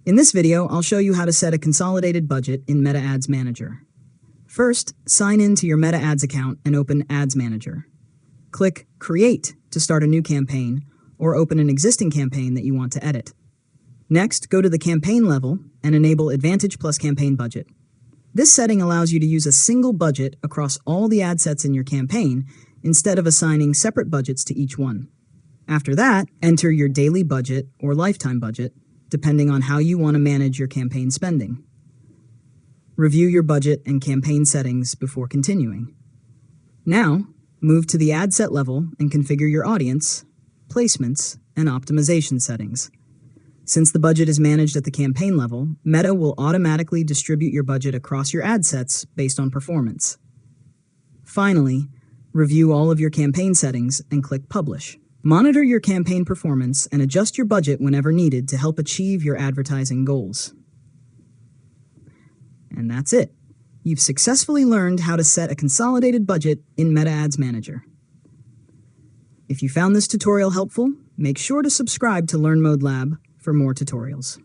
In this video, I'll show you how to set a consolidated budget in Meta Ads Manager. First, sign in to your Meta Ads account and open Ads Manager. Click Create to start a new campaign or open an existing campaign that you want to edit. Next, go to the campaign level and enable Advantage plus Campaign Budget. This setting allows you to use a single budget across all the ad sets in your campaign instead of assigning separate budgets to each one. After that, enter your daily budget or lifetime budget, depending on how you want to manage your campaign spending. Review your budget and campaign settings before continuing. Now, move to the ad set level and configure your audience, placements, and optimization settings. Since the budget is managed at the campaign level, Meta will automatically distribute your budget across your ad sets based on performance. Finally, review all of your campaign settings and click Publish. Monitor your campaign performance and adjust your budget whenever needed to help achieve your advertising goals. And that's it. You've successfully learned how to set a consolidated budget in Meta Ads Manager. If you found this tutorial helpful, make sure to subscribe to Learn Mode Lab for more tutorials.